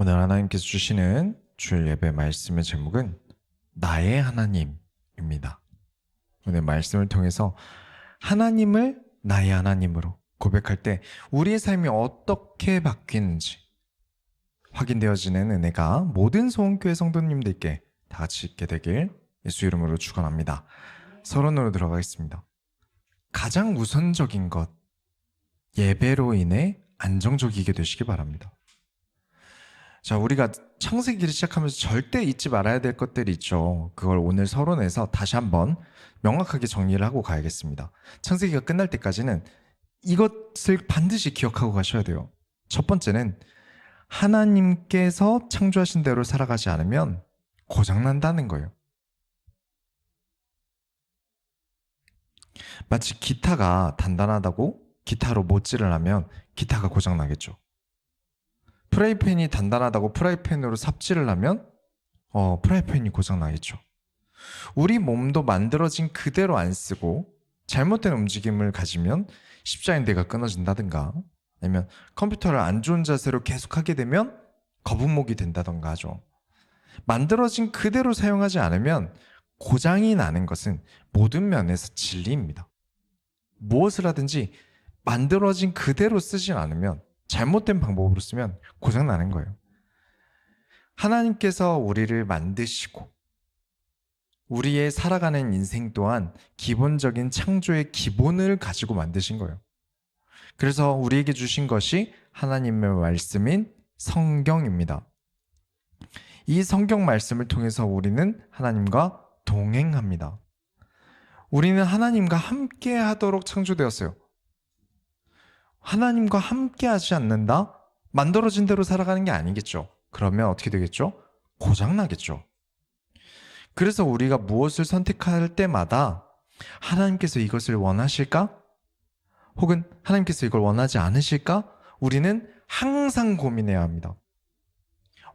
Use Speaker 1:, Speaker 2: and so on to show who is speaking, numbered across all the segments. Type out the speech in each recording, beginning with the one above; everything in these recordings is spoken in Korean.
Speaker 1: 오늘 하나님께서 주시는 주일 예배 말씀의 제목은 나의 하나님입니다. 오늘 말씀을 통해서 하나님을 나의 하나님으로 고백할 때 우리의 삶이 어떻게 바뀌는지 확인되어지는 은혜가 모든 소원교회 성도님들께 다 같이 있게 되길 예수 이름으로 축원합니다. 서론으로 들어가겠습니다. 가장 우선적인 것, 예배로 인해 안정적이게 되시기 바랍니다. 자, 우리가 창세기를 시작하면서 절대 잊지 말아야 될 것들이 있죠. 그걸 오늘 서론에서 다시 한번 명확하게 정리를 하고 가야겠습니다. 창세기가 끝날 때까지는 이것을 반드시 기억하고 가셔야 돼요. 첫 번째는 하나님께서 창조하신 대로 살아가지 않으면 고장난다는 거예요. 마치 기타가 단단하다고 기타로 못질을 하면 기타가 고장나겠죠. 프라이팬이 단단하다고 프라이팬으로 삽질을 하면 프라이팬이 고장나겠죠. 우리 몸도 만들어진 그대로 안 쓰고 잘못된 움직임을 가지면 십자인대가 끊어진다든가 아니면 컴퓨터를 안 좋은 자세로 계속하게 되면 거북목이 된다든가 하죠. 만들어진 그대로 사용하지 않으면 고장이 나는 것은 모든 면에서 진리입니다. 무엇을 하든지 만들어진 그대로 쓰지 않으면 잘못된 방법으로 쓰면 고장나는 거예요. 하나님께서 우리를 만드시고 우리의 살아가는 인생 또한 기본적인 창조의 기본을 가지고 만드신 거예요. 그래서 우리에게 주신 것이 하나님의 말씀인 성경입니다. 이 성경 말씀을 통해서 우리는 하나님과 동행합니다. 우리는 하나님과 함께 하도록 창조되었어요. 하나님과 함께 하지 않는다? 만들어진 대로 살아가는 게 아니겠죠. 그러면 어떻게 되겠죠? 고장나겠죠. 그래서 우리가 무엇을 선택할 때마다 하나님께서 이것을 원하실까? 혹은 하나님께서 이걸 원하지 않으실까? 우리는 항상 고민해야 합니다.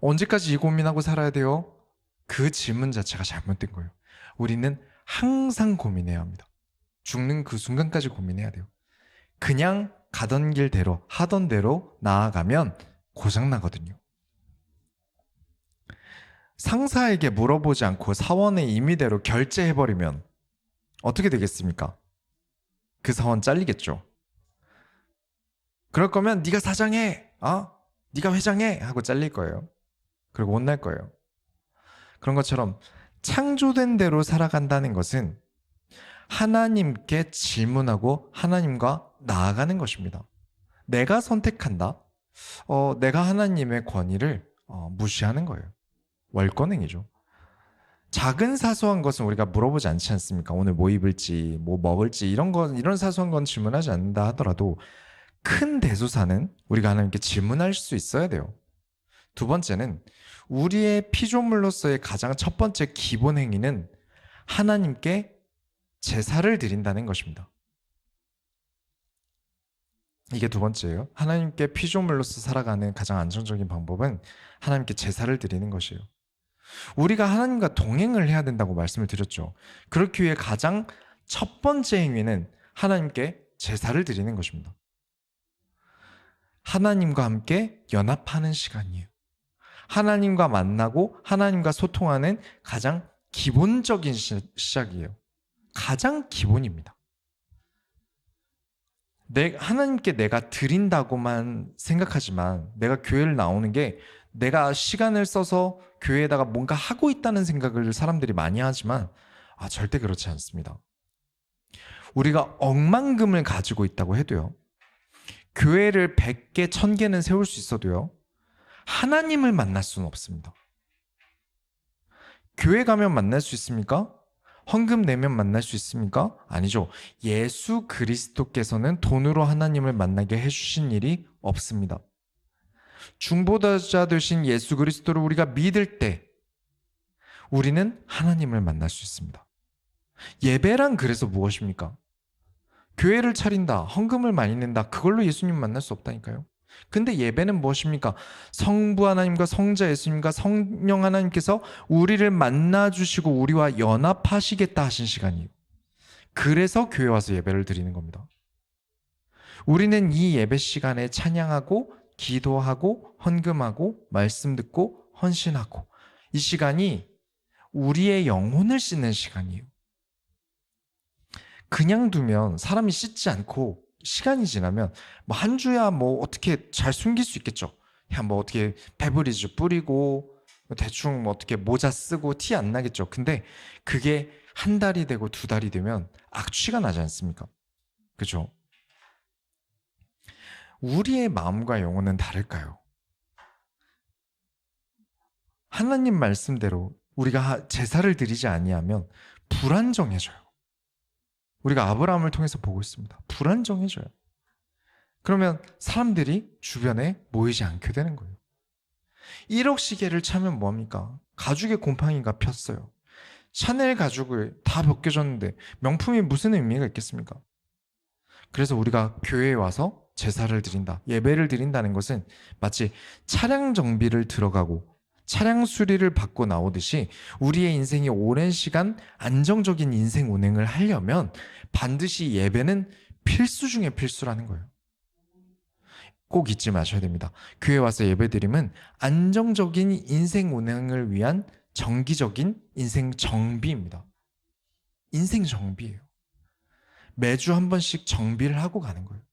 Speaker 1: 언제까지 이 고민하고 살아야 돼요? 그 질문 자체가 잘못된 거예요. 우리는 항상 고민해야 합니다. 죽는 그 순간까지 고민해야 돼요. 그냥 가던 길대로 하던 대로 나아가면 고장나거든요. 상사에게 물어보지 않고 사원의 임의대로 결제해버리면 어떻게 되겠습니까? 그 사원 잘리겠죠. 그럴 거면 네가 사장해, 네가 회장해 하고 잘릴 거예요. 그리고 혼날 거예요. 그런 것처럼 창조된 대로 살아간다는 것은 하나님께 질문하고 하나님과 나아가는 것입니다. 내가 선택한다. 내가 하나님의 권위를 무시하는 거예요. 월권행위죠. 작은 사소한 것은 우리가 물어보지 않지 않습니까? 오늘 뭐 입을지, 뭐 먹을지 이런 사소한 건 질문하지 않는다 하더라도 큰 대소사는 우리가 하나님께 질문할 수 있어야 돼요. 두 번째는 우리의 피조물로서의 가장 첫 번째 기본 행위는 하나님께 제사를 드린다는 것입니다. 이게 두 번째예요. 하나님께 피조물로서 살아가는 가장 안정적인 방법은 하나님께 제사를 드리는 것이에요. 우리가 하나님과 동행을 해야 된다고 말씀을 드렸죠. 그렇기 위해 가장 첫 번째 행위는 하나님께 제사를 드리는 것입니다. 하나님과 함께 연합하는 시간이에요. 하나님과 만나고 하나님과 소통하는 가장 기본적인 시작이에요. 가장 기본입니다. 하나님께 내가 드린다고만 생각하지만 내가 교회를 나오는 게 내가 시간을 써서 교회에다가 뭔가 하고 있다는 생각을 사람들이 많이 하지만 절대 그렇지 않습니다. 우리가 억만금을 가지고 있다고 해도요. 교회를 100개, 1000개는 세울 수 있어도요. 하나님을 만날 수는 없습니다. 교회 가면 만날 수 있습니까? 헌금 내면 만날 수 있습니까? 아니죠. 예수 그리스도께서는 돈으로 하나님을 만나게 해주신 일이 없습니다. 중보자자 되신 예수 그리스도를 우리가 믿을 때 우리는 하나님을 만날 수 있습니다. 예배란 그래서 무엇입니까? 교회를 차린다, 헌금을 많이 낸다, 그걸로 예수님 만날 수 없다니까요. 근데 예배는 무엇입니까? 성부 하나님과 성자 예수님과 성령 하나님께서 우리를 만나주시고 우리와 연합하시겠다 하신 시간이에요. 그래서 교회 와서 예배를 드리는 겁니다. 우리는 이 예배 시간에 찬양하고 기도하고 헌금하고 말씀 듣고 헌신하고, 이 시간이 우리의 영혼을 씻는 시간이에요. 그냥 두면 사람이 씻지 않고 시간이 지나면 뭐 한 주야 뭐 어떻게 잘 숨길 수 있겠죠. 그냥 뭐 어떻게 베브리즈 뿌리고 대충 뭐 어떻게 모자 쓰고 티 안 나겠죠. 근데 그게 한 달이 되고 두 달이 되면 악취가 나지 않습니까? 그죠? 우리의 마음과 영혼은 다를까요? 하나님 말씀대로 우리가 제사를 드리지 아니하면 불안정해져요. 우리가 아브라함을 통해서 보고 있습니다. 불안정해져요. 그러면 사람들이 주변에 모이지 않게 되는 거예요. 1억 시계를 차면 뭐합니까? 가죽의 곰팡이가 폈어요. 샤넬 가죽을 다 벗겨졌는데 명품이 무슨 의미가 있겠습니까? 그래서 우리가 교회에 와서 제사를 드린다, 예배를 드린다는 것은 마치 차량 정비를 들어가고 차량 수리를 받고 나오듯이 우리의 인생이 오랜 시간 안정적인 인생 운행을 하려면 반드시 예배는 필수 중에 필수라는 거예요. 꼭 잊지 마셔야 됩니다. 교회 와서 예배드림은 안정적인 인생 운행을 위한 정기적인 인생 정비입니다. 인생 정비예요. 매주 한 번씩 정비를 하고 가는 거예요.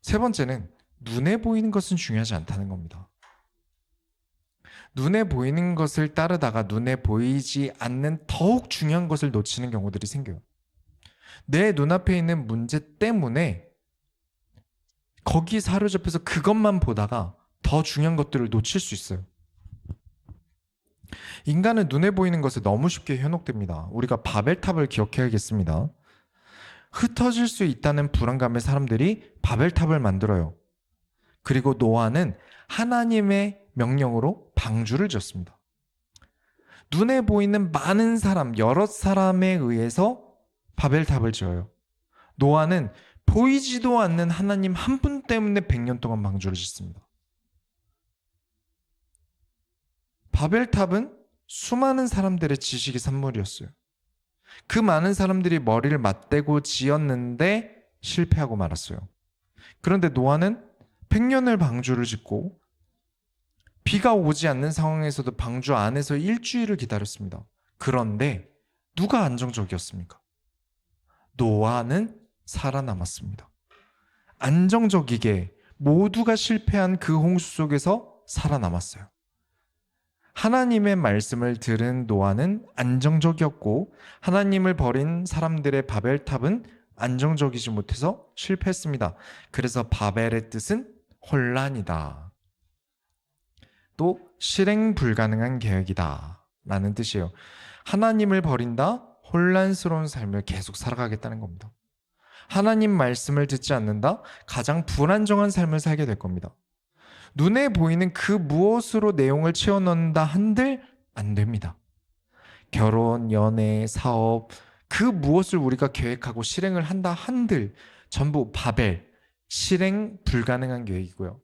Speaker 1: 세 번째는 눈에 보이는 것은 중요하지 않다는 겁니다. 눈에 보이는 것을 따르다가 눈에 보이지 않는 더욱 중요한 것을 놓치는 경우들이 생겨요. 내 눈앞에 있는 문제 때문에 거기에 사로잡혀서 그것만 보다가 더 중요한 것들을 놓칠 수 있어요. 인간은 눈에 보이는 것에 너무 쉽게 현혹됩니다. 우리가 바벨탑을 기억해야겠습니다. 흩어질 수 있다는 불안감에 사람들이 바벨탑을 만들어요. 그리고 노아는 하나님의 명령으로 방주를 지었습니다. 눈에 보이는 많은 사람, 여러 사람에 의해서 바벨탑을 지어요. 노아는 보이지도 않는 하나님 한 분 때문에 100년 동안 방주를 짓습니다. 바벨탑은 수많은 사람들의 지식의 산물이었어요. 그 많은 사람들이 머리를 맞대고 지었는데 실패하고 말았어요. 그런데 노아는 100년을 방주를 짓고 비가 오지 않는 상황에서도 방주 안에서 일주일을 기다렸습니다. 그런데 누가 안정적이었습니까? 노아는 살아남았습니다. 안정적이게 모두가 실패한 그 홍수 속에서 살아남았어요. 하나님의 말씀을 들은 노아는 안정적이었고 하나님을 버린 사람들의 바벨탑은 안정적이지 못해서 실패했습니다. 그래서 바벨의 뜻은 혼란이다. 또 실행 불가능한 계획이다 라는 뜻이에요. 하나님을 버린다, 혼란스러운 삶을 계속 살아가겠다는 겁니다. 하나님 말씀을 듣지 않는다, 가장 불안정한 삶을 살게 될 겁니다. 눈에 보이는 그 무엇으로 내용을 채워넣는다 한들 안 됩니다. 결혼, 연애, 사업, 그 무엇을 우리가 계획하고 실행을 한다 한들 전부 바벨, 실행 불가능한 계획이고요.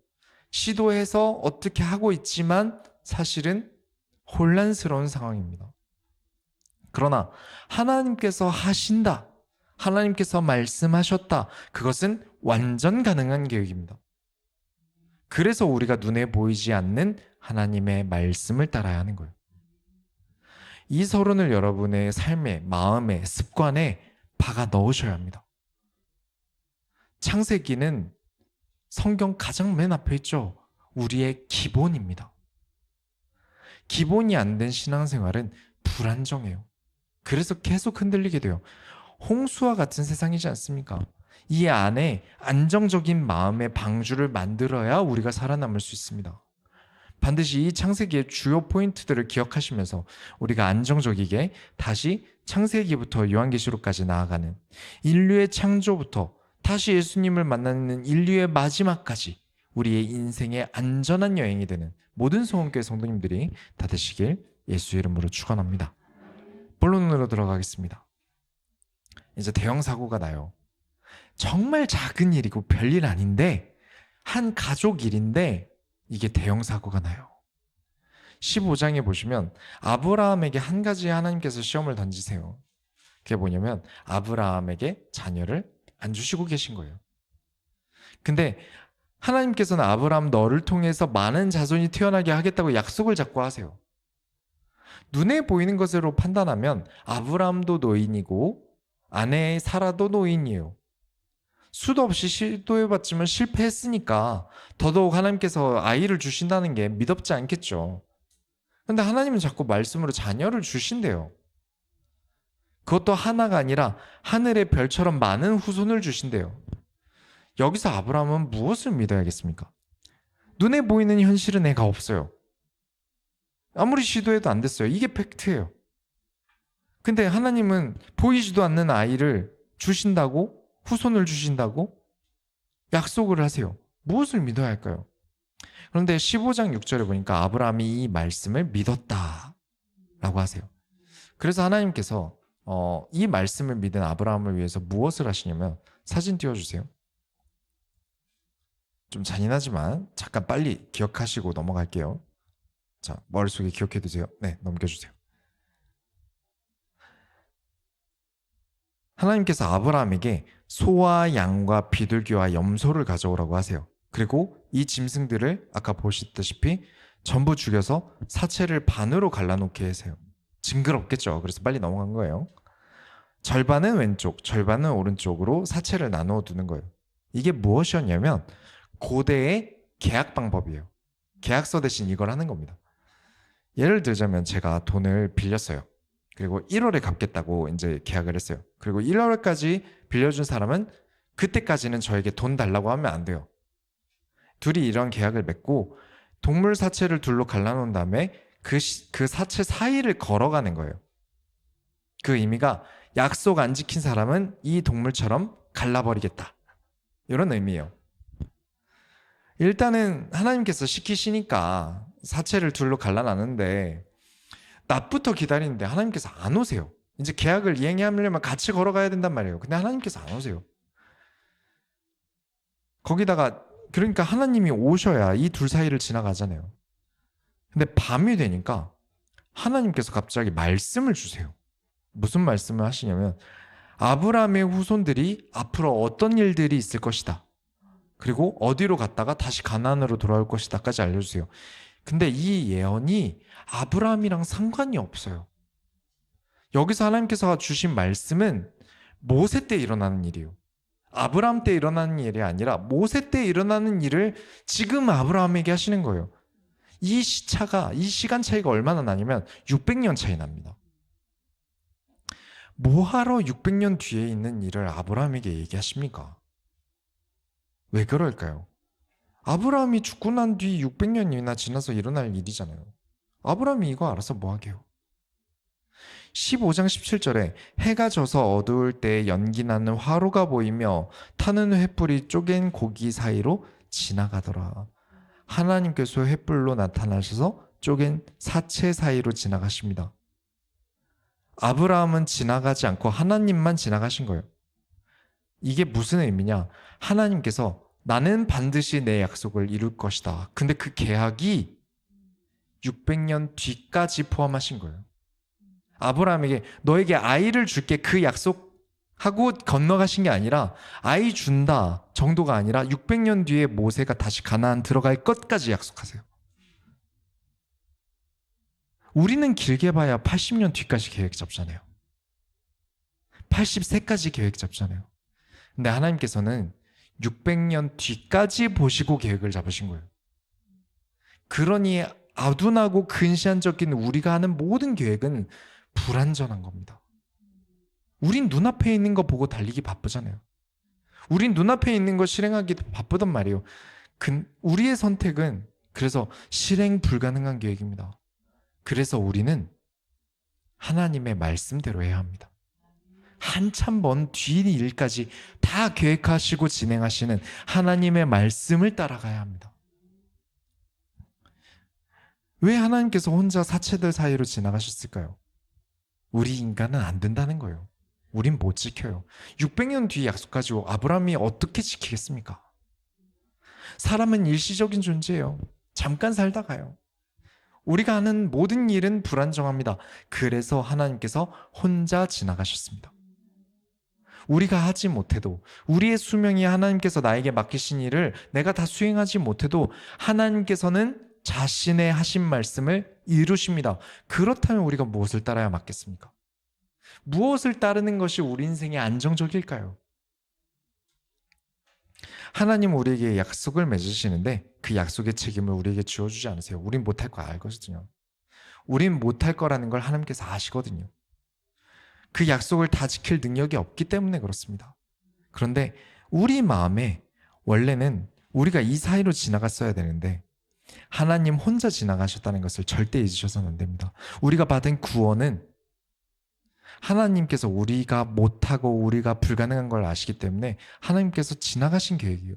Speaker 1: 시도해서 어떻게 하고 있지만 사실은 혼란스러운 상황입니다. 그러나 하나님께서 하신다, 하나님께서 말씀하셨다, 그것은 완전 가능한 계획입니다. 그래서 우리가 눈에 보이지 않는 하나님의 말씀을 따라야 하는 거예요. 이 서론을 여러분의 삶에, 마음에, 습관에 박아 넣으셔야 합니다. 창세기는 성경 가장 맨 앞에 있죠. 우리의 기본입니다. 기본이 안 된 신앙생활은 불안정해요. 그래서 계속 흔들리게 돼요. 홍수와 같은 세상이지 않습니까? 이 안에 안정적인 마음의 방주를 만들어야 우리가 살아남을 수 있습니다. 반드시 이 창세기의 주요 포인트들을 기억하시면서 우리가 안정적이게 다시 창세기부터 요한계시록까지 나아가는, 인류의 창조부터 다시 예수님을 만나는 인류의 마지막까지 우리의 인생의 안전한 여행이 되는 모든 소원교회 성도님들이 다 되시길 예수 이름으로 축원합니다. 본론으로 들어가겠습니다. 이제 대형 사고가 나요. 정말 작은 일이고 별일 아닌데, 한 가족 일인데 이게 대형 사고가 나요. 15장에 보시면 아브라함에게 한 가지 하나님께서 시험을 던지세요. 그게 뭐냐면 아브라함에게 자녀를 안 주시고 계신 거예요. 근데 하나님께서는 아브라함 너를 통해서 많은 자손이 태어나게 하겠다고 약속을 자꾸 하세요. 눈에 보이는 것으로 판단하면 아브라함도 노인이고 아내 사라도 노인이에요. 수도 없이 시도해봤지만 실패했으니까 더더욱 하나님께서 아이를 주신다는 게 믿업지 않겠죠. 근데 하나님은 자꾸 말씀으로 자녀를 주신대요. 그것도 하나가 아니라 하늘의 별처럼 많은 후손을 주신대요. 여기서 아브라함은 무엇을 믿어야겠습니까? 눈에 보이는 현실은 애가 없어요. 아무리 시도해도 안 됐어요. 이게 팩트예요. 근데 하나님은 보이지도 않는 아이를 주신다고, 후손을 주신다고 약속을 하세요. 무엇을 믿어야 할까요? 그런데 15장 6절에 보니까 아브라함이 이 말씀을 믿었다 라고 하세요. 그래서 하나님께서 이 말씀을 믿은 아브라함을 위해서 무엇을 하시냐면, 사진 띄워주세요. 좀 잔인하지만 잠깐 빨리 기억하시고 넘어갈게요. 자, 머릿속에 기억해두세요. 네, 넘겨주세요. 하나님께서 아브라함에게 소와 양과 비둘기와 염소를 가져오라고 하세요. 그리고 이 짐승들을 아까 보셨다시피 전부 죽여서 사체를 반으로 갈라놓게 하세요. 징그럽겠죠. 그래서 빨리 넘어간 거예요. 절반은 왼쪽, 절반은 오른쪽으로 사체를 나누어 두는 거예요. 이게 무엇이었냐면 고대의 계약 방법이에요. 계약서 대신 이걸 하는 겁니다. 예를 들자면 제가 돈을 빌렸어요. 그리고 1월에 갚겠다고 이제 계약을 했어요. 그리고 1월까지 빌려준 사람은 그때까지는 저에게 돈 달라고 하면 안 돼요. 둘이 이런 계약을 맺고 동물 사체를 둘로 갈라놓은 다음에 그 사체 사이를 걸어가는 거예요. 그 의미가 약속 안 지킨 사람은 이 동물처럼 갈라버리겠다. 이런 의미예요. 일단은 하나님께서 시키시니까 사체를 둘로 갈라놨는데 낮부터 기다리는데 하나님께서 안 오세요. 이제 계약을 이행하려면 같이 걸어가야 된단 말이에요. 근데 하나님께서 안 오세요. 거기다가 그러니까 하나님이 오셔야 이 둘 사이를 지나가잖아요. 근데 밤이 되니까 하나님께서 갑자기 말씀을 주세요. 무슨 말씀을 하시냐면 아브라함의 후손들이 앞으로 어떤 일들이 있을 것이다. 그리고 어디로 갔다가 다시 가나안으로 돌아올 것이다까지 알려주세요. 근데 이 예언이 아브라함이랑 상관이 없어요. 여기서 하나님께서 주신 말씀은 모세 때 일어나는 일이에요. 아브라함 때 일어나는 일이 아니라 모세 때 일어나는 일을 지금 아브라함에게 하시는 거예요. 이 시간 차이가 얼마나 나냐면 600년 차이 납니다. 뭐하러 600년 뒤에 있는 일을 아브라함에게 얘기하십니까? 왜 그럴까요? 아브라함이 죽고 난 뒤 600년이나 지나서 일어날 일이잖아요. 아브라함이 이거 알아서 뭐 하게요? 15장 17절에 해가 져서 어두울 때 연기 나는 화로가 보이며 타는 횃불이 쪼갠 고기 사이로 지나가더라. 하나님께서 횃불로 나타나셔서 쪼갠 사체 사이로 지나가십니다. 아브라함은 지나가지 않고 하나님만 지나가신 거예요. 이게 무슨 의미냐? 하나님께서 나는 반드시 내 약속을 이룰 것이다. 근데 그 계약이 600년 뒤까지 포함하신 거예요. 아브라함에게 너에게 아이를 줄게 그 약속하고 건너가신 게 아니라 아이 준다 정도가 아니라 600년 뒤에 모세가 다시 가나안 들어갈 것까지 약속하세요. 우리는 길게 봐야 80년 뒤까지 계획 잡잖아요. 80세까지 계획 잡잖아요. 근데 하나님께서는 600년 뒤까지 보시고 계획을 잡으신 거예요. 그러니 아둔하고 근시안적인 우리가 하는 모든 계획은 불완전한 겁니다. 우린 눈앞에 있는 거 보고 달리기 바쁘잖아요. 우린 눈앞에 있는 거 실행하기 바쁘단 말이에요. 우리의 선택은 그래서 실행 불가능한 계획입니다. 그래서 우리는 하나님의 말씀대로 해야 합니다. 한참 먼 뒤 일까지 다 계획하시고 진행하시는 하나님의 말씀을 따라가야 합니다. 왜 하나님께서 혼자 사체들 사이로 지나가셨을까요? 우리 인간은 안 된다는 거예요. 우린 못 지켜요. 600년 뒤 약속 가지고 아브라함이 어떻게 지키겠습니까? 사람은 일시적인 존재예요. 잠깐 살다 가요. 우리가 하는 모든 일은 불안정합니다. 그래서 하나님께서 혼자 지나가셨습니다. 우리가 하지 못해도, 우리의 수명이 하나님께서 나에게 맡기신 일을 내가 다 수행하지 못해도 하나님께서는 자신의 하신 말씀을 이루십니다. 그렇다면 우리가 무엇을 따라야 맞겠습니까? 무엇을 따르는 것이 우리 인생의 안정적일까요? 하나님 우리에게 약속을 맺으시는데 그 약속의 책임을 우리에게 지어주지 않으세요. 우린 못할 거 알거든요. 우린 못할 거라는 걸 하나님께서 아시거든요. 그 약속을 다 지킬 능력이 없기 때문에 그렇습니다. 그런데 우리 마음에 원래는 우리가 이 사이로 지나갔어야 되는데 하나님 혼자 지나가셨다는 것을 절대 잊으셔서는 안 됩니다. 우리가 받은 구원은 하나님께서 우리가 못하고 우리가 불가능한 걸 아시기 때문에 하나님께서 지나가신 계획이에요.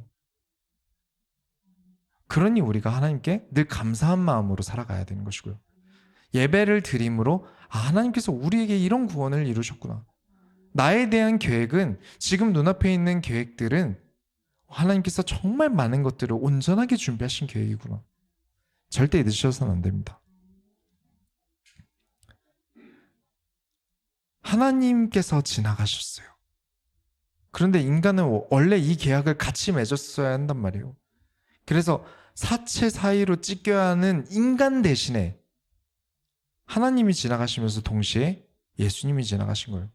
Speaker 1: 그러니 우리가 하나님께 늘 감사한 마음으로 살아가야 되는 것이고요. 예배를 드림으로 하나님께서 우리에게 이런 구원을 이루셨구나. 나에 대한 계획은 지금 눈앞에 있는 계획들은 하나님께서 정말 많은 것들을 온전하게 준비하신 계획이구나. 절대 잊으셔서는 안 됩니다. 하나님께서 지나가셨어요. 그런데 인간은 원래 이 계약을 같이 맺었어야 한단 말이에요. 그래서 사체 사이로 찢겨야 하는 인간 대신에 하나님이 지나가시면서 동시에 예수님이 지나가신 거예요.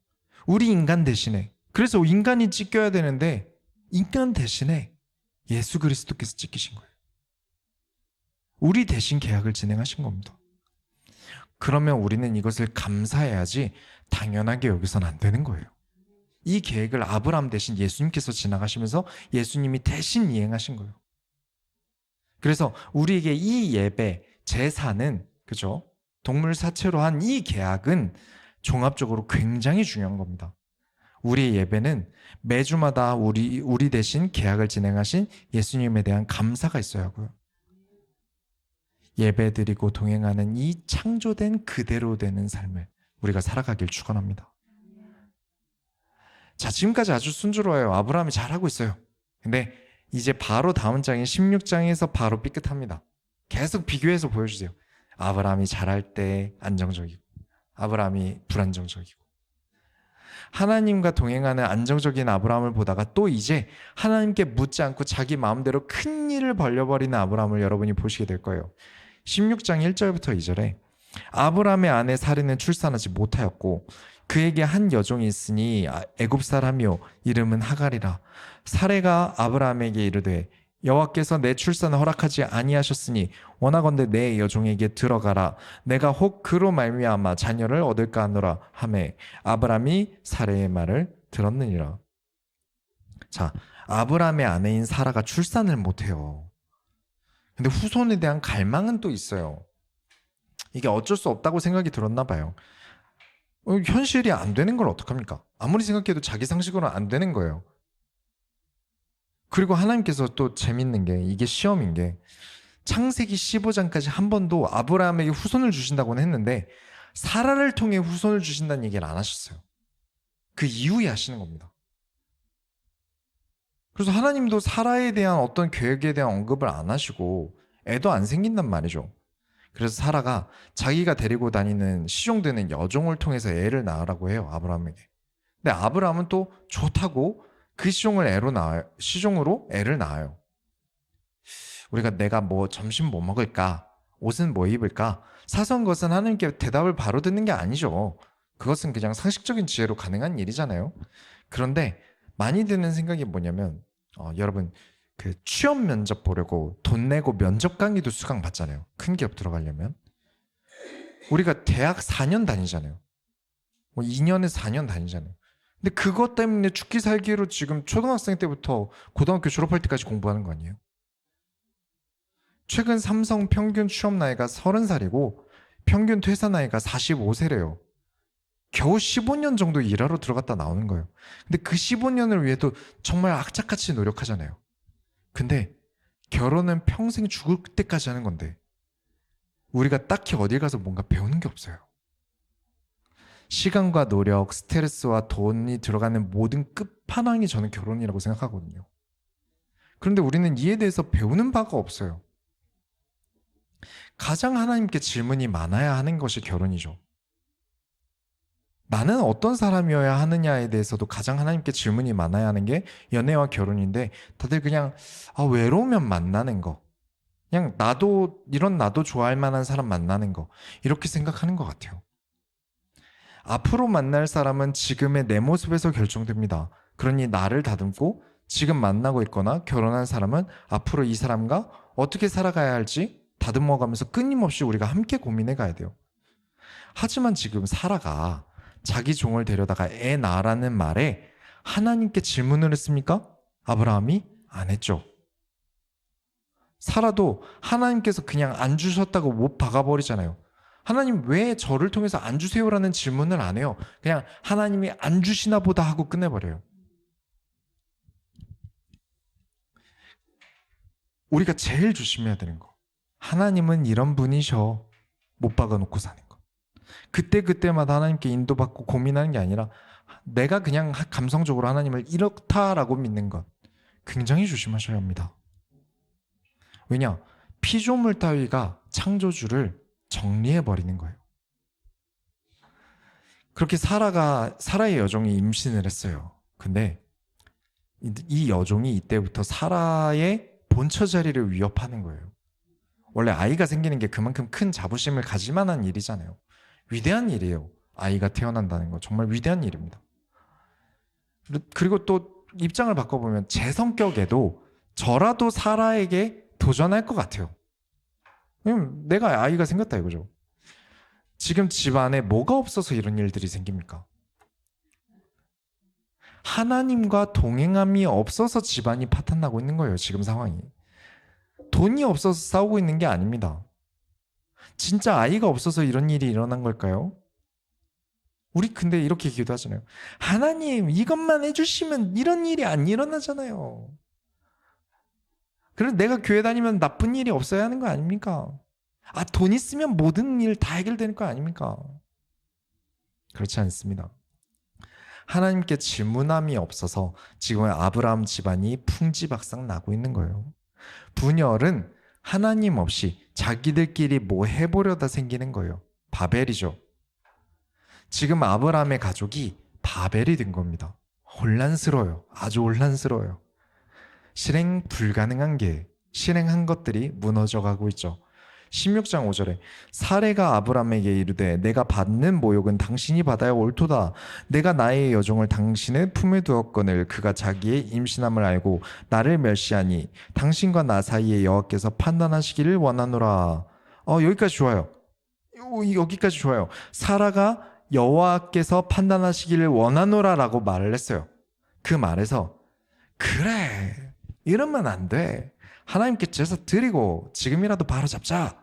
Speaker 1: 우리 인간 대신에. 그래서 인간이 찢겨야 되는데 인간 대신에 예수 그리스도께서 찢기신 거예요. 우리 대신 계약을 진행하신 겁니다. 그러면 우리는 이것을 감사해야지 당연하게 여기서는 안 되는 거예요. 이 계획을 아브라함 대신 예수님께서 지나가시면서 예수님이 대신 이행하신 거예요. 그래서 우리에게 이 예배, 제사는 그죠? 동물 사체로 한 이 계약은 종합적으로 굉장히 중요한 겁니다. 우리의 예배는 매주마다 우리 대신 계약을 진행하신 예수님에 대한 감사가 있어야 하고요. 예배드리고 동행하는 이 창조된 그대로 되는 삶을 우리가 살아가길 축원합니다. 자, 지금까지 아주 순조로워요. 아브라함이 잘하고 있어요. 근데 이제 바로 다음 장인 16장에서 바로 삐끗합니다. 계속 비교해서 보여주세요. 아브라함이 잘할 때 안정적이고 아브라함이 불안정적이고 하나님과 동행하는 안정적인 아브라함을 보다가 또 이제 하나님께 묻지 않고 자기 마음대로 큰 일을 벌려버리는 아브라함을 여러분이 보시게 될 거예요. 16장 1절부터 2절에 아브라함의 아내 사르는 출산하지 못하였고 그에게 한 여종이 있으니 애굽 사람이요 이름은 하갈이라. 사레가 아브라함에게 이르되 여호와께서 내 출산을 허락하지 아니하셨으니 원하건대 내 여종에게 들어가라. 내가 혹 그로 말미암아 자녀를 얻을까 하노라 하매 아브라함이 사레의 말을 들었느니라. 자, 아브라함의 아내인 사라가 출산을 못해요. 근데 후손에 대한 갈망은 또 있어요. 이게 어쩔 수 없다고 생각이 들었나 봐요. 현실이 안 되는 걸 어떡합니까? 아무리 생각해도 자기 상식으로는 안 되는 거예요. 그리고 하나님께서 또 재밌는 게 이게 시험인 게 창세기 15장까지 한 번도 아브라함에게 후손을 주신다고는 했는데 사라를 통해 후손을 주신다는 얘기를 안 하셨어요. 그 이후에 하시는 겁니다. 그래서 하나님도 사라에 대한 어떤 계획에 대한 언급을 안 하시고 애도 안 생긴단 말이죠. 그래서 사라가 자기가 데리고 다니는 시종되는 여종을 통해서 애를 낳으라고 해요. 아브라함에게. 근데 아브라함은 또 좋다고 그 시종으로 애를 낳아요. 우리가 내가 뭐 점심 뭐 먹을까? 옷은 뭐 입을까? 사소한 것은 하나님께 대답을 바로 듣는 게 아니죠. 그것은 그냥 상식적인 지혜로 가능한 일이잖아요. 그런데 많이 드는 생각이 뭐냐면 여러분 그 취업 면접 보려고 돈 내고 면접 강의도 수강 받잖아요. 큰 기업 들어가려면. 우리가 대학 4년 다니잖아요. 뭐 2년에서 4년 다니잖아요. 근데 그것 때문에 죽기 살기로 지금 초등학생 때부터 고등학교 졸업할 때까지 공부하는 거 아니에요? 최근 삼성 평균 취업 나이가 30살이고 평균 퇴사 나이가 45세래요. 겨우 15년 정도 일하러 들어갔다 나오는 거예요. 근데 그 15년을 위해도 정말 악착같이 노력하잖아요. 근데 결혼은 평생 죽을 때까지 하는 건데 우리가 딱히 어딜 가서 뭔가 배우는 게 없어요. 시간과 노력, 스트레스와 돈이 들어가는 모든 끝판왕이 저는 결혼이라고 생각하거든요. 그런데 우리는 이에 대해서 배우는 바가 없어요. 가장 하나님께 질문이 많아야 하는 것이 결혼이죠. 나는 어떤 사람이어야 하느냐에 대해서도 가장 하나님께 질문이 많아야 하는 게 연애와 결혼인데 다들 그냥 외로우면 만나는 거, 그냥 나도 좋아할 만한 사람 만나는 거 이렇게 생각하는 것 같아요. 앞으로 만날 사람은 지금의 내 모습에서 결정됩니다. 그러니 나를 다듬고 지금 만나고 있거나 결혼한 사람은 앞으로 이 사람과 어떻게 살아가야 할지 다듬어가면서 끊임없이 우리가 함께 고민해 가야 돼요. 하지만 지금 사라가 자기 종을 데려다가 애 낳으라는 말에 하나님께 질문을 했습니까? 아브라함이 안 했죠. 사라도 하나님께서 그냥 안 주셨다고 못 박아버리잖아요. 하나님 왜 저를 통해서 안 주세요라는 질문을 안 해요. 그냥 하나님이 안 주시나 보다 하고 끝내버려요. 우리가 제일 조심해야 되는 거. 하나님은 이런 분이셔. 못 박아놓고 사는 거. 그때그때마다 하나님께 인도받고 고민하는 게 아니라 내가 그냥 감성적으로 하나님을 이렇다라고 믿는 것. 굉장히 조심하셔야 합니다. 왜냐? 피조물 따위가 창조주를 정리해버리는 거예요. 그렇게 사라의 여종이 임신을 했어요. 근데 이 여종이 이때부터 사라의 본처 자리를 위협하는 거예요. 원래 아이가 생기는 게 그만큼 큰 자부심을 가질 만한 일이잖아요. 위대한 일이에요. 아이가 태어난다는 거 정말 위대한 일입니다. 그리고 또 입장을 바꿔보면 제 성격에도 저라도 사라에게 도전할 것 같아요. 내가 아이가 생겼다 이거죠. 지금 집안에 뭐가 없어서 이런 일들이 생깁니까? 하나님과 동행함이 없어서 집안이 파탄나고 있는 거예요. 지금 상황이. 돈이 없어서 싸우고 있는 게 아닙니다. 진짜 아이가 없어서 이런 일이 일어난 걸까요? 우리 근데 이렇게 기도하잖아요. 하나님 이것만 해주시면 이런 일이 안 일어나잖아요. 그럼 내가 교회 다니면 나쁜 일이 없어야 하는 거 아닙니까? 돈 있으면 모든 일 다 해결되는 거 아닙니까? 그렇지 않습니다. 하나님께 질문함이 없어서 지금의 아브라함 집안이 풍지박상 나고 있는 거예요. 분열은 하나님 없이 자기들끼리 뭐 해보려다 생기는 거예요. 바벨이죠. 지금 아브라함의 가족이 바벨이 된 겁니다. 혼란스러워요. 아주 혼란스러워요. 실행 불가능한 게 실행한 것들이 무너져가고 있죠. 16장 5절에 사레가 아브라함에게 이르되 내가 받는 모욕은 당신이 받아야 옳도다. 내가 나의 여종을 당신의 품에 두었거늘 그가 자기의 임신함을 알고 나를 멸시하니 당신과 나 사이에 여호와께서 판단하시기를 원하노라. 여기까지 좋아요. 여기까지 좋아요. 사라가 여호와께서 판단하시기를 원하노라라고 말을 했어요. 그 말에서 그래 이러면 안 돼. 하나님께 제사 드리고 지금이라도 바로 잡자.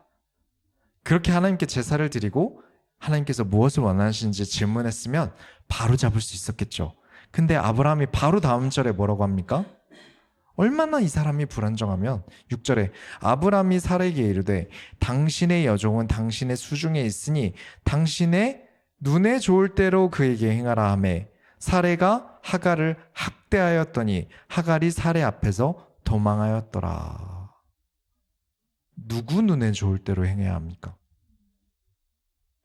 Speaker 1: 그렇게 하나님께 제사를 드리고 하나님께서 무엇을 원하시는지 질문했으면 바로 잡을 수 있었겠죠. 근데 아브라함이 바로 다음 절에 뭐라고 합니까? 얼마나 이 사람이 불안정하면 6절에 아브라함이 사라에게 이르되 당신의 여종은 당신의 수중에 있으니 당신의 눈에 좋을 대로 그에게 행하라 하매 사레가 하갈을 학대하였더니 하갈이 사레 앞에서 도망하였더라. 누구 눈에 좋을 대로 행해야 합니까?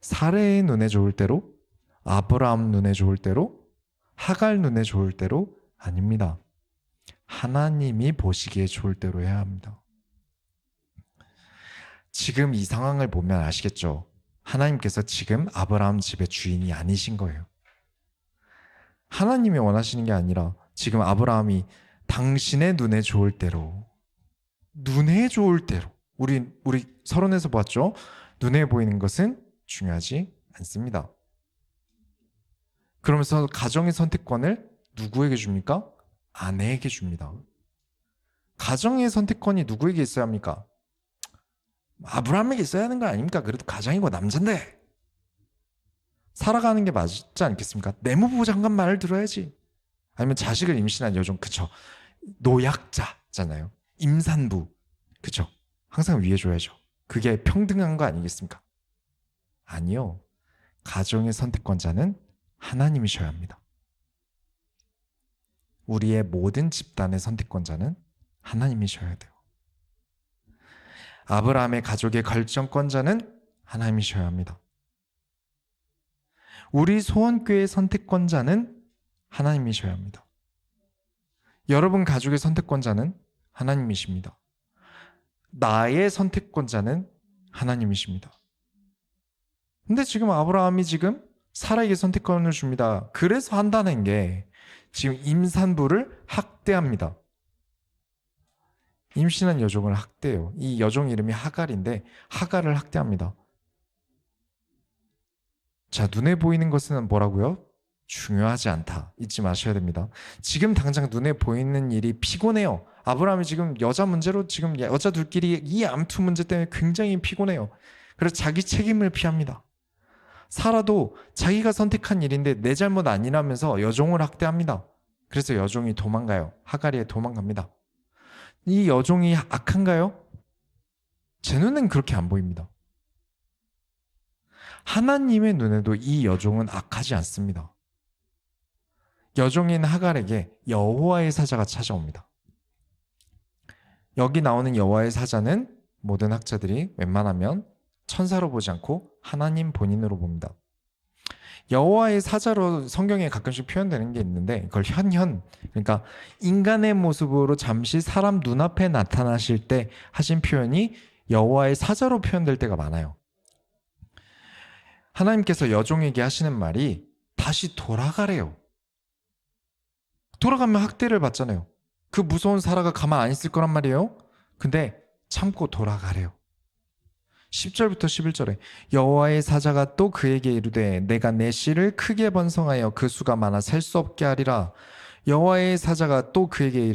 Speaker 1: 사레의 눈에 좋을 대로? 아브라함 눈에 좋을 대로? 하갈 눈에 좋을 대로? 아닙니다. 하나님이 보시기에 좋을 대로 해야 합니다. 지금 이 상황을 보면 아시겠죠? 하나님께서 지금 아브라함 집의 주인이 아니신 거예요. 하나님이 원하시는 게 아니라 지금 아브라함이 당신의 눈에 좋을 대로, 눈에 좋을 대로, 우리 서론에서 봤죠? 눈에 보이는 것은 중요하지 않습니다. 그러면서 가정의 선택권을 누구에게 줍니까? 아내에게 줍니다. 가정의 선택권이 누구에게 있어야 합니까? 아브라함에게 있어야 하는 거 아닙니까? 그래도 가장이고 남잔데. 살아가는 게 맞지 않겠습니까? 내무부 장관 말을 들어야지. 아니면 자식을 임신한 여종, 그쵸? 노약자잖아요. 임산부, 그쵸? 항상 위해 줘야죠. 그게 평등한 거 아니겠습니까? 아니요. 가정의 선택권자는 하나님이셔야 합니다. 우리의 모든 집단의 선택권자는 하나님이셔야 돼요. 아브라함의 가족의 결정권자는 하나님이셔야 합니다. 우리 소원교회 선택권자는 하나님이셔야 합니다. 여러분 가족의 선택권자는 하나님이십니다. 나의 선택권자는 하나님이십니다. 근데 지금 아브라함이 지금 사라에게 선택권을 줍니다. 그래서 한다는 게 지금 임산부를 학대합니다. 임신한 여종을 학대해요. 이 여종 이름이 하갈인데 하갈을 학대합니다. 자, 눈에 보이는 것은 뭐라고요? 중요하지 않다. 잊지 마셔야 됩니다. 지금 당장 눈에 보이는 일이 피곤해요. 아브라함이 지금 여자 문제로 지금 여자들끼리 이 암투 문제 때문에 굉장히 피곤해요. 그래서 자기 책임을 피합니다. 사라도 자기가 선택한 일인데 내 잘못 아니라면서 여종을 학대합니다. 그래서 여종이 도망가요. 하갈이 도망갑니다. 이 여종이 악한가요? 제 눈엔 그렇게 안 보입니다. 하나님의 눈에도 이 여종은 악하지 않습니다. 여종인 하갈에게 여호와의 사자가 찾아옵니다. 여기 나오는 여호와의 사자는 모든 학자들이 웬만하면 천사로 보지 않고 하나님 본인으로 봅니다. 여호와의 사자로 성경에 가끔씩 표현되는 게 있는데 그걸 현현, 그러니까 인간의 모습으로 잠시 사람 눈앞에 나타나실 때 하신 표현이 여호와의 사자로 표현될 때가 많아요. 하나님께서 여종에게 하시는 말이 다시 돌아가래요. 돌아가면 학대를 받잖아요. 그 무서운 사라가 가만 안 있을 거란 말이에요. 근데 참고 돌아가래요. 10절부터 11절에 여호와의 사자가 또 그에게 이르되 내가 내 씨를 크게 번성하여 그 수가 많아 셀 수 없게 하리라. 여호와의 사자가 또 그에게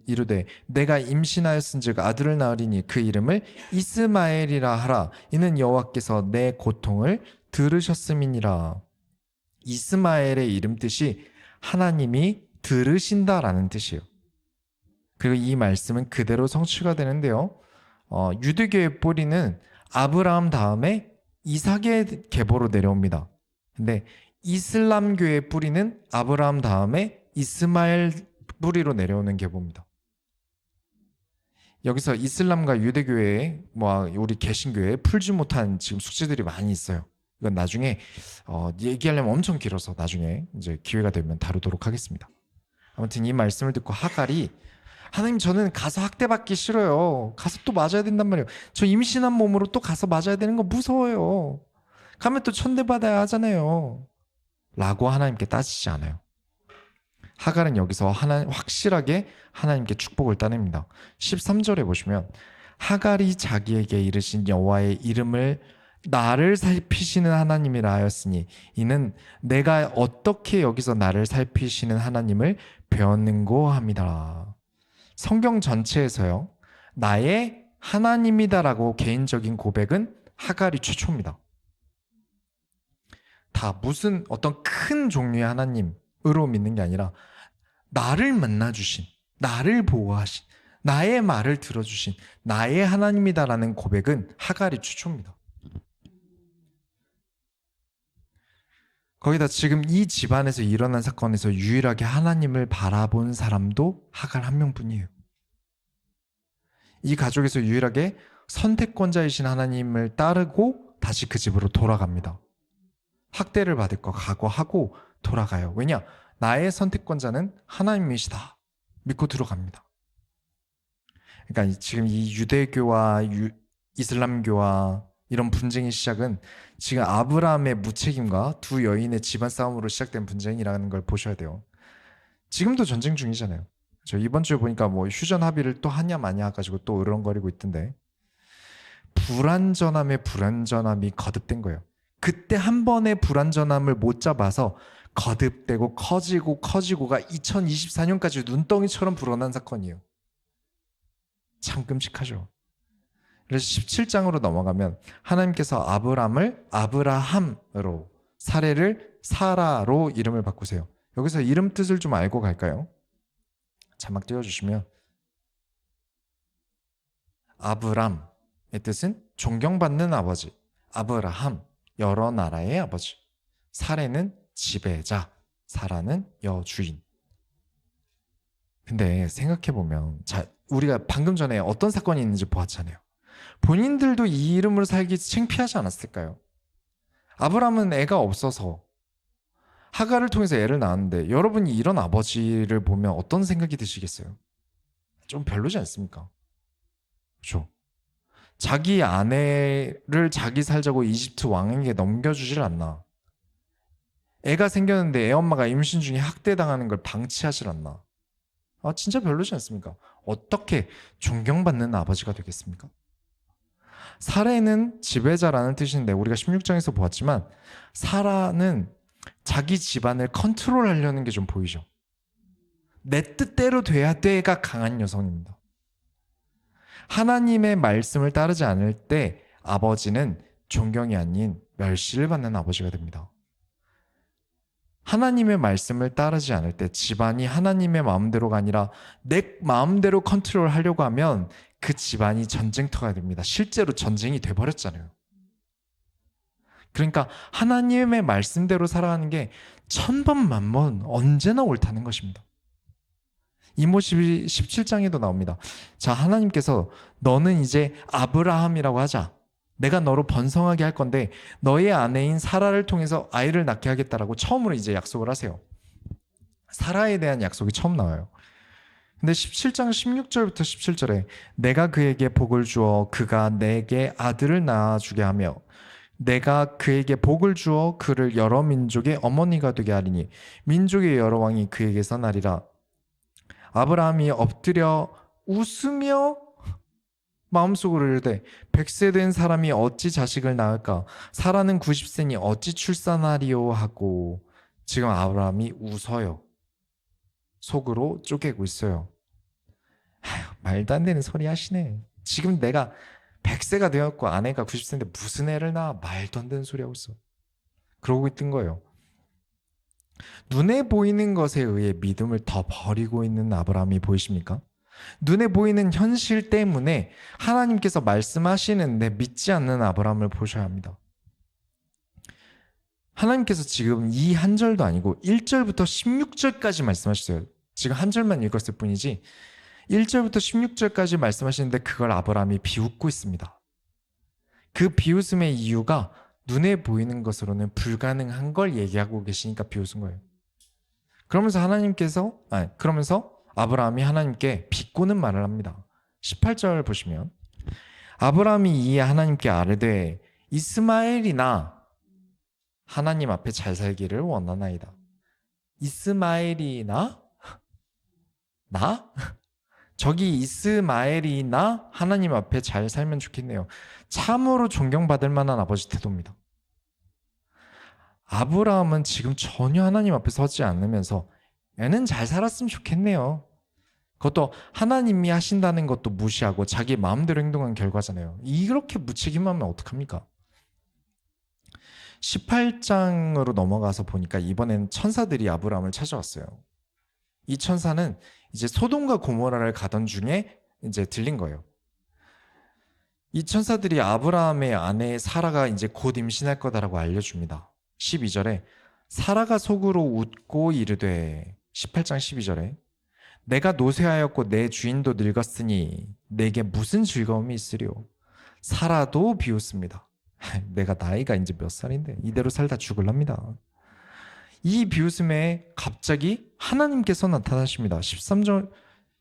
Speaker 1: 이르되 내가 임신하였은즉 아들을 낳으리니 그 이름을 이스마엘이라 하라. 이는 여호와께서 내 고통을 들으셨음이니라. 이스마엘의 이름 뜻이 하나님이 들으신다라는 뜻이에요. 그리고 이 말씀은 그대로 성취가 되는데요. 유대교의 뿌리는 아브라함 다음에 이삭의 계보로 내려옵니다. 근데 이슬람교의 뿌리는 아브라함 다음에 이스마엘 뿌리로 내려오는 계보입니다. 여기서 이슬람과 유대교회, 우리 개신교회에 풀지 못한 지금 숙제들이 많이 있어요. 이건 나중에 얘기하려면 엄청 길어서 나중에 이제 기회가 되면 다루도록 하겠습니다. 아무튼 이 말씀을 듣고 하갈이 하나님, 저는 가서 학대받기 싫어요. 가서 또 맞아야 된단 말이에요. 저 임신한 몸으로 또 가서 맞아야 되는 거 무서워요. 가면 또 천대받아야 하잖아요. 라고 하나님께 따지지 않아요. 하갈은 여기서 확실하게 하나님께 축복을 따냅니다. 13절에 보시면 하갈이 자기에게 이르신 여호와의 이름을 나를 살피시는 하나님이라 하였으니 이는 내가 어떻게 여기서 나를 살피시는 하나님을 배웠는고 합니다. 성경 전체에서요, 나의 하나님이다라고 개인적인 고백은 하갈이 최초입니다. 다 무슨 어떤 큰 종류의 하나님으로 믿는 게 아니라 나를 만나주신, 나를 보호하신, 나의 말을 들어주신 나의 하나님이다라는 고백은 하갈이 최초입니다. 거기다 지금 이 집안에서 일어난 사건에서 유일하게 하나님을 바라본 사람도 하갈 한 명뿐이에요. 이 가족에서 유일하게 선택권자이신 하나님을 따르고 다시 그 집으로 돌아갑니다. 학대를 받을 거 각오하고 돌아가요. 왜냐? 나의 선택권자는 하나님이시다 믿고 들어갑니다. 그러니까 지금 이 유대교와 이슬람교와 이런 분쟁의 시작은 지금 아브라함의 무책임과 두 여인의 집안 싸움으로 시작된 분쟁이라는 걸 보셔야 돼요. 지금도 전쟁 중이잖아요. 저 이번 주에 보니까 휴전 합의를 또 하냐 마냐 가지고 또 으렁거리고 있던데, 불완전함이 거듭된 거예요. 그때 한 번의 불완전함을 못 잡아서 거듭되고 커지고가 2024년까지 눈덩이처럼 불어난 사건이에요. 참 끔찍하죠. 그래서 17장으로 넘어가면 하나님께서 아브람을 아브라함으로, 사례를 사라로 이름을 바꾸세요. 여기서 이름 뜻을 좀 알고 갈까요? 자막 띄워주시면, 아브람의 뜻은 존경받는 아버지, 아브라함 여러 나라의 아버지, 사례는 지배자, 사라는 여주인. 근데 생각해보면, 우리가 방금 전에 어떤 사건이 있는지 보았잖아요. 본인들도 이 이름으로 살기 창피하지 않았을까요? 아브람은 애가 없어서 하갈을 통해서 애를 낳았는데 여러분이 이런 아버지를 보면 어떤 생각이 드시겠어요? 좀 별로지 않습니까? 그렇죠? 자기 아내를 자기 살자고 이집트 왕에게 넘겨주질 않나. 애가 생겼는데 애 엄마가 임신 중에 학대당하는 걸 방치하질 않나. 진짜 별로지 않습니까? 어떻게 존경받는 아버지가 되겠습니까? 사례는 지배자라는 뜻인데 우리가 16장에서 보았지만 사라는 자기 집안을 컨트롤하려는 게 좀 보이죠. 내 뜻대로 돼야 돼가 강한 여성입니다. 하나님의 말씀을 따르지 않을 때 아버지는 존경이 아닌 멸시를 받는 아버지가 됩니다. 하나님의 말씀을 따르지 않을 때 집안이 하나님의 마음대로가 아니라 내 마음대로 컨트롤하려고 하면 그 집안이 전쟁터가 됩니다. 실제로 전쟁이 돼버렸잖아요. 그러니까 하나님의 말씀대로 살아가는 게 1000번 만번 언제나 옳다는 것입니다. 이모 17장에도 나옵니다. 자, 하나님께서 너는 이제 아브라함이라고 하자. 내가 너로 번성하게 할 건데 너의 아내인 사라를 통해서 아이를 낳게 하겠다라고 처음으로 이제 약속을 하세요. 사라에 대한 약속이 처음 나와요. 근데 17장 16절부터 17절에 내가 그에게 복을 주어 그가 내게 아들을 낳아주게 하며 내가 그에게 복을 주어 그를 여러 민족의 어머니가 되게 하리니 민족의 여러 왕이 그에게서 나리라. 아브라함이 엎드려 웃으며 마음속으로 이르되 100세 된 사람이 어찌 자식을 낳을까? 사라는 90세니 어찌 출산하리요 하고 지금 아브라함이 웃어요. 속으로 쪼개고 있어요. 말도 안 되는 소리 하시네. 지금 내가 100세가 되었고 아내가 90세인데 무슨 애를 낳아? 말도 안 되는 소리 하고 있어. 그러고 있던 거예요. 눈에 보이는 것에 의해 믿음을 더 버리고 있는 아브라함이 보이십니까? 눈에 보이는 현실 때문에 하나님께서 말씀하시는데 믿지 않는 아브라함을 보셔야 합니다. 하나님께서 지금 이 한 절도 아니고 1절부터 16절까지 말씀하셨어요. 지금 한 절만 읽었을 뿐이지 1절부터 16절까지 말씀하시는데 그걸 아브라함이 비웃고 있습니다. 그 비웃음의 이유가 눈에 보이는 것으로는 불가능한 걸 얘기하고 계시니까 비웃은 거예요. 그러면서 아브라함이 하나님께 비꼬는 말을 합니다. 18절 보시면 아브라함이 이에 하나님께 아뢰되 이스마엘이나 하나님 앞에 잘 살기를 원하나이다. 이스마엘이나? 나? 저기 이스마엘이나 하나님 앞에 잘 살면 좋겠네요. 참으로 존경받을 만한 아버지 태도입니다. 아브라함은 지금 전혀 하나님 앞에 서지 않으면서 애는 잘 살았으면 좋겠네요. 그것도 하나님이 하신다는 것도 무시하고 자기 마음대로 행동한 결과잖아요. 이렇게 무책임하면 어떡합니까? 18장으로 넘어가서 보니까 이번에는 천사들이 아브라함을 찾아왔어요. 이 천사는 이제 소돔과 고모라를 가던 중에 이제 들린 거예요. 이 천사들이 아브라함의 아내 사라가 이제 곧 임신할 거다라고 알려줍니다. 12절에 사라가 속으로 웃고 이르되 18장 12절에 내가 노쇠하였고 내 주인도 늙었으니 내게 무슨 즐거움이 있으리요. 사라도 비웃습니다. 내가 나이가 이제 몇 살인데 이대로 살다 죽을랍니다. 이 비웃음에 갑자기 하나님께서 나타나십니다. 18장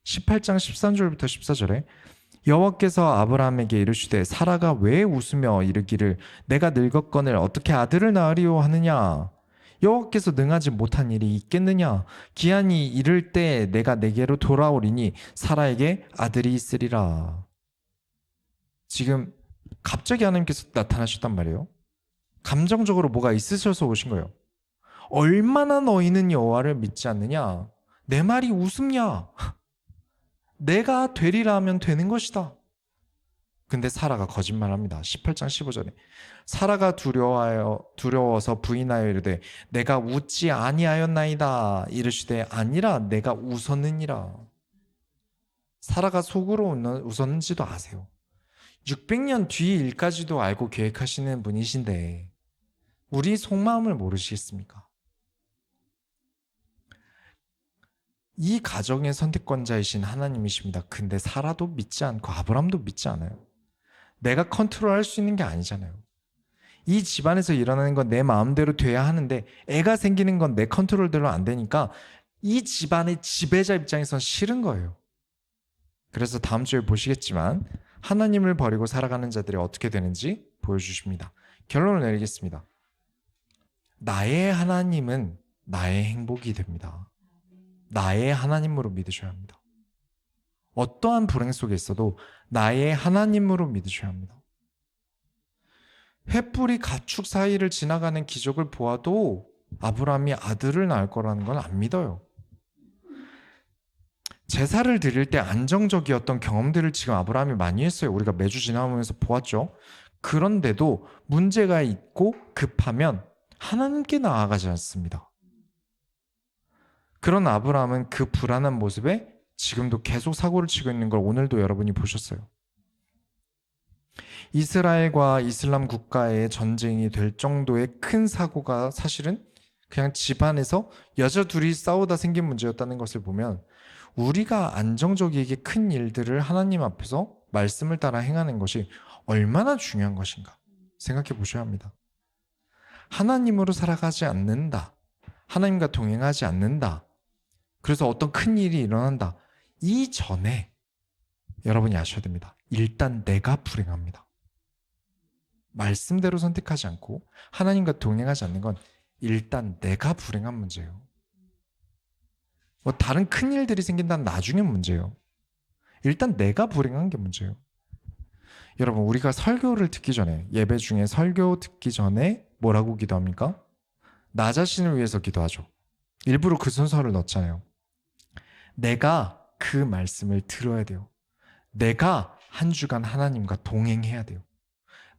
Speaker 1: 13절부터 14절에 여호와께서 아브라함에게 이르시되 사라가 왜 웃으며 이르기를 내가 늙었거늘 어떻게 아들을 낳으리요 하느냐. 여호와께서 능하지 못한 일이 있겠느냐. 기한이 이를 때 내가 내게로 돌아오리니 사라에게 아들이 있으리라. 지금 갑자기 하나님께서 나타나셨단 말이에요. 감정적으로 뭐가 있으셔서 오신 거예요. 얼마나 너희는 여호와를 믿지 않느냐. 내 말이 웃음냐. 내가 되리라 하면 되는 것이다. 근데 사라가 거짓말합니다. 18장 15절에 사라가 두려워서 부인하여 이르되 내가 웃지 아니하였나이다. 이르시되 아니라 내가 웃었느니라. 사라가 속으로 웃었는지도 아세요. 600년 뒤 일까지도 알고 계획하시는 분이신데 우리 속마음을 모르시겠습니까? 이 가정의 선택권자이신 하나님이십니다. 근데 사라도 믿지 않고 아브람도 믿지 않아요. 내가 컨트롤할 수 있는 게 아니잖아요. 이 집안에서 일어나는 건 내 마음대로 돼야 하는데 애가 생기는 건 내 컨트롤대로 안 되니까 이 집안의 지배자 입장에선 싫은 거예요. 그래서 다음 주에 보시겠지만 하나님을 버리고 살아가는 자들이 어떻게 되는지 보여주십니다. 결론을 내리겠습니다. 나의 하나님은 나의 행복이 됩니다. 나의 하나님으로 믿으셔야 합니다. 어떠한 불행 속에 있어도 나의 하나님으로 믿으셔야 합니다. 횃불이 가축 사이를 지나가는 기적을 보아도 아브라함이 아들을 낳을 거라는 건 안 믿어요. 제사를 드릴 때 안정적이었던 경험들을 지금 아브라함이 많이 했어요. 우리가 매주 지나오면서 보았죠. 그런데도 문제가 있고 급하면 하나님께 나아가지 않습니다. 그런 아브라함은 그 불안한 모습에 지금도 계속 사고를 치고 있는 걸 오늘도 여러분이 보셨어요. 이스라엘과 이슬람 국가의 전쟁이 될 정도의 큰 사고가 사실은 그냥 집안에서 여자 둘이 싸우다 생긴 문제였다는 것을 보면 우리가 안정적이게 큰 일들을 하나님 앞에서 말씀을 따라 행하는 것이 얼마나 중요한 것인가 생각해 보셔야 합니다. 하나님으로 살아가지 않는다. 하나님과 동행하지 않는다. 그래서 어떤 큰 일이 일어난다. 이전에 여러분이 아셔야 됩니다. 일단 내가 불행합니다. 말씀대로 선택하지 않고 하나님과 동행하지 않는 건 일단 내가 불행한 문제예요. 뭐 다른 큰 일들이 생긴다는 나중에 문제예요. 일단 내가 불행한 게 문제예요. 여러분, 우리가 설교를 듣기 전에, 예배 중에 설교 듣기 전에 뭐라고 기도합니까? 나 자신을 위해서 기도하죠. 일부러 그 순서를 넣잖아요. 내가 그 말씀을 들어야 돼요. 내가 한 주간 하나님과 동행해야 돼요.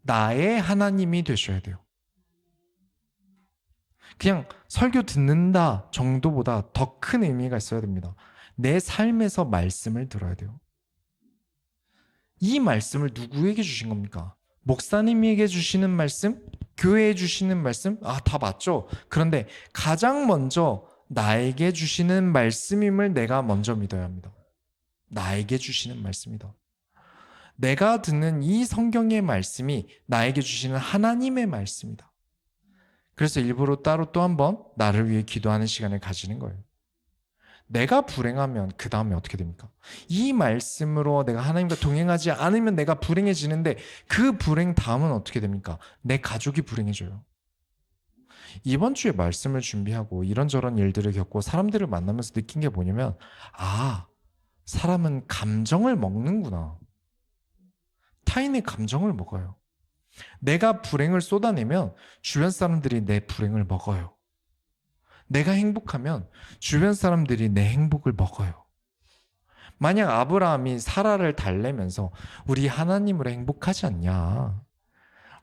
Speaker 1: 나의 하나님이 되셔야 돼요. 그냥 설교 듣는다 정도보다 더 큰 의미가 있어야 됩니다. 내 삶에서 말씀을 들어야 돼요. 이 말씀을 누구에게 주신 겁니까? 목사님에게 주시는 말씀? 교회에 주시는 말씀? 다 맞죠? 그런데 가장 먼저 나에게 주시는 말씀임을 내가 먼저 믿어야 합니다. 나에게 주시는 말씀이다. 내가 듣는 이 성경의 말씀이 나에게 주시는 하나님의 말씀이다. 그래서 일부러 따로 또 한 번 나를 위해 기도하는 시간을 가지는 거예요. 내가 불행하면 그 다음에 어떻게 됩니까? 이 말씀으로 내가 하나님과 동행하지 않으면 내가 불행해지는데 그 불행 다음은 어떻게 됩니까? 내 가족이 불행해져요. 이번 주에 말씀을 준비하고 이런저런 일들을 겪고 사람들을 만나면서 느낀 게 뭐냐면 사람은 감정을 먹는구나. 타인의 감정을 먹어요. 내가 불행을 쏟아내면 주변 사람들이 내 불행을 먹어요. 내가 행복하면 주변 사람들이 내 행복을 먹어요. 만약 아브라함이 사라를 달래면서 우리 하나님으로 행복하지 않냐?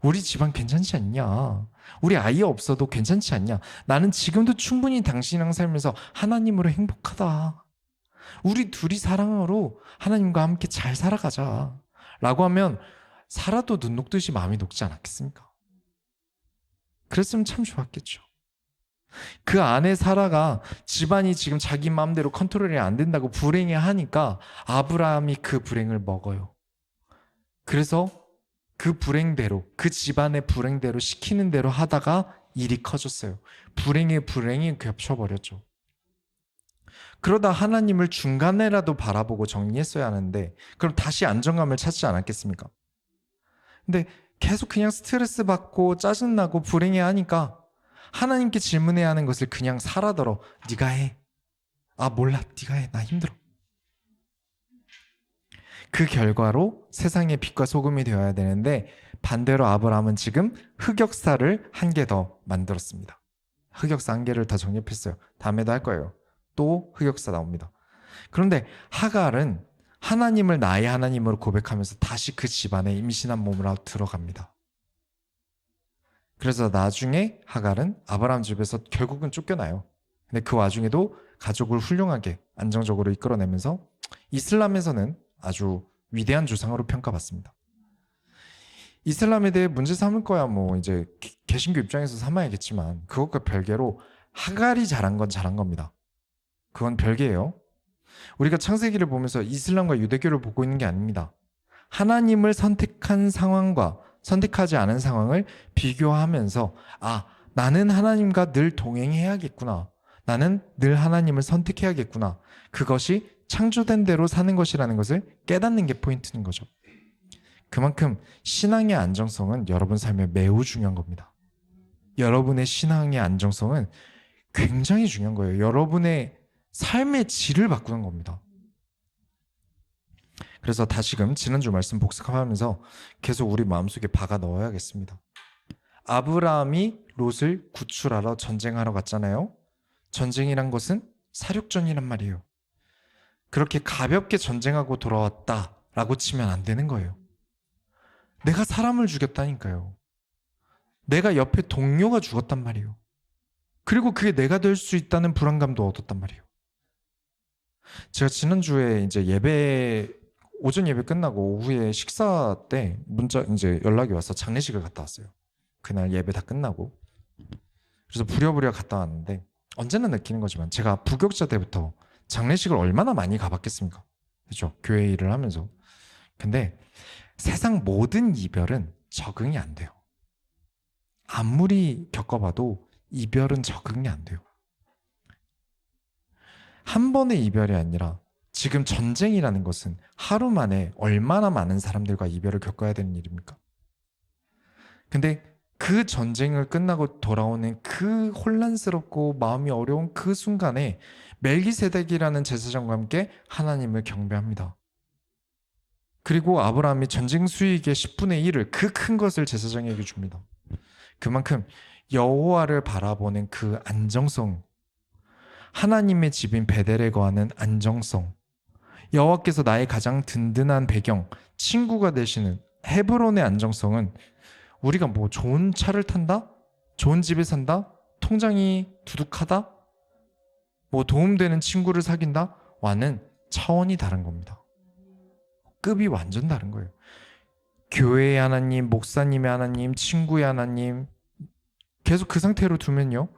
Speaker 1: 우리 집안 괜찮지 않냐? 우리 아이 없어도 괜찮지 않냐? 나는 지금도 충분히 당신이랑 살면서 하나님으로 행복하다. 우리 둘이 사랑으로 하나님과 함께 잘 살아가자. 라고 하면 사라도 눈 녹듯이 마음이 녹지 않았겠습니까? 그랬으면 참 좋았겠죠. 그 안에 사라가 집안이 지금 자기 마음대로 컨트롤이 안 된다고 불행해하니까 아브라함이 그 불행을 먹어요. 그래서 그 불행대로, 그 집안의 불행대로 시키는 대로 하다가 일이 커졌어요. 불행에 불행이 겹쳐버렸죠. 그러다 하나님을 중간에라도 바라보고 정리했어야 하는데 그럼 다시 안정감을 찾지 않았겠습니까? 근데 계속 그냥 스트레스 받고 짜증나고 불행해하니까 하나님께 질문해야 하는 것을 그냥 사라더러 네가 해. 몰라, 네가 해. 나 힘들어. 그 결과로 세상의 빛과 소금이 되어야 되는데 반대로 아브라함은 지금 흑역사를 한 개 더 만들었습니다. 흑역사 한 개를 다 정립했어요. 다음에도 할 거예요. 또 흑역사 나옵니다. 그런데 하갈은 하나님을 나의 하나님으로 고백하면서 다시 그 집안에 임신한 몸으로 들어갑니다. 그래서 나중에 하갈은 아브라함 집에서 결국은 쫓겨나요. 근데 그 와중에도 가족을 훌륭하게 안정적으로 이끌어내면서 이슬람에서는 아주 위대한 조상으로 평가받습니다. 이슬람에 대해 문제 삼을 거야 이제 개신교 입장에서 삼아야겠지만 그것과 별개로 하갈이 잘한 건 잘한 겁니다. 그건 별개예요. 우리가 창세기를 보면서 이슬람과 유대교를 보고 있는 게 아닙니다. 하나님을 선택한 상황과 선택하지 않은 상황을 비교하면서 나는 하나님과 늘 동행해야겠구나. 나는 늘 하나님을 선택해야겠구나. 그것이 창조된 대로 사는 것이라는 것을 깨닫는 게 포인트인 거죠. 그만큼 신앙의 안정성은 여러분 삶에 매우 중요한 겁니다. 여러분의 신앙의 안정성은 굉장히 중요한 거예요. 여러분의 삶의 질을 바꾸는 겁니다. 그래서 다시금 지난주 말씀 복습하면서 계속 우리 마음속에 박아 넣어야겠습니다. 아브라함이 롯을 구출하러 전쟁하러 갔잖아요. 전쟁이란 것은 사륙전이란 말이에요. 그렇게 가볍게 전쟁하고 돌아왔다라고 치면 안 되는 거예요. 내가 사람을 죽였다니까요. 내가 옆에 동료가 죽었단 말이에요. 그리고 그게 내가 될 수 있다는 불안감도 얻었단 말이에요. 제가 지난주에 이제 오전 예배 끝나고 오후에 식사 때 이제 연락이 와서 장례식을 갔다 왔어요. 그날 예배 다 끝나고. 그래서 부랴부랴 갔다 왔는데 언제나 느끼는 거지만 제가 부교육자 때부터 장례식을 얼마나 많이 가봤겠습니까? 그렇죠? 교회 일을 하면서. 근데 세상 모든 이별은 적응이 안 돼요. 아무리 겪어봐도 이별은 적응이 안 돼요. 한 번의 이별이 아니라 지금 전쟁이라는 것은 하루 만에 얼마나 많은 사람들과 이별을 겪어야 되는 일입니까? 근데 그 전쟁을 끝나고 돌아오는 그 혼란스럽고 마음이 어려운 그 순간에 멜기세덱이라는 제사장과 함께 하나님을 경배합니다. 그리고 아브라함이 전쟁 수익의 10분의 1을 그 큰 것을 제사장에게 줍니다. 그만큼 여호와를 바라보는 그 안정성, 하나님의 집인 베델에 거하는 안정성, 여호와께서 나의 가장 든든한 배경, 친구가 되시는 헤브론의 안정성은 우리가 뭐 좋은 차를 탄다? 좋은 집에 산다? 통장이 두둑하다? 뭐 도움되는 친구를 사귄다? 와는 차원이 다른 겁니다. 급이 완전 다른 거예요. 교회의 하나님, 목사님의 하나님, 친구의 하나님 계속 그 상태로 두면요,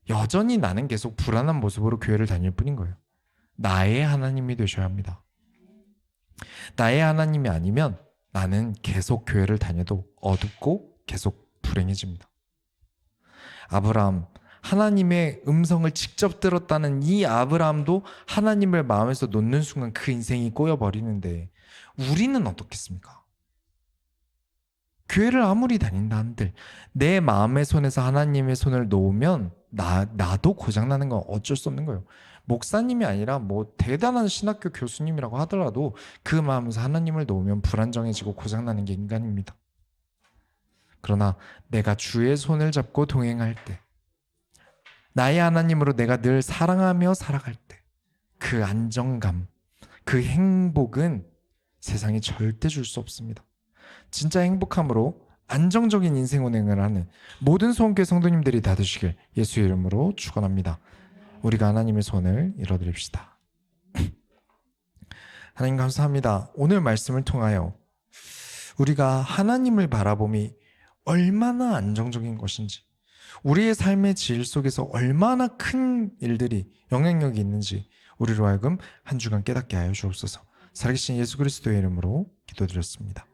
Speaker 1: 여전히 나는 계속 불안한 모습으로 교회를 다닐 뿐인 거예요. 나의 하나님이 되셔야 합니다. 나의 하나님이 아니면 나는 계속 교회를 다녀도 어둡고 계속 불행해집니다. 아브라함, 하나님의 음성을 직접 들었다는 이 아브라함도 하나님을 마음에서 놓는 순간 그 인생이 꼬여버리는데 우리는 어떻겠습니까? 교회를 아무리 다닌다 한들 내 마음의 손에서 하나님의 손을 놓으면 나도 고장나는 건 어쩔 수 없는 거예요. 목사님이 아니라 뭐 대단한 신학교 교수님이라고 하더라도 그 마음에서 하나님을 놓으면 불안정해지고 고장나는 게 인간입니다. 그러나 내가 주의 손을 잡고 동행할 때, 나의 하나님으로 내가 늘 사랑하며 살아갈 때, 그 안정감, 그 행복은 세상이 절대 줄 수 없습니다. 진짜 행복함으로 안정적인 인생 운행을 하는 모든 소원교회 성도님들이 다 되시길 예수의 이름으로 축원합니다. 우리가 하나님의 손을 잃어드립시다. 하나님 감사합니다. 오늘 말씀을 통하여 우리가 하나님을 바라봄이 얼마나 안정적인 것인지, 우리의 삶의 질 속에서 얼마나 큰 일들이 영향력이 있는지 우리로 하여금 한 주간 깨닫게 하여 주옵소서. 살아계신 예수 그리스도의 이름으로 기도드렸습니다.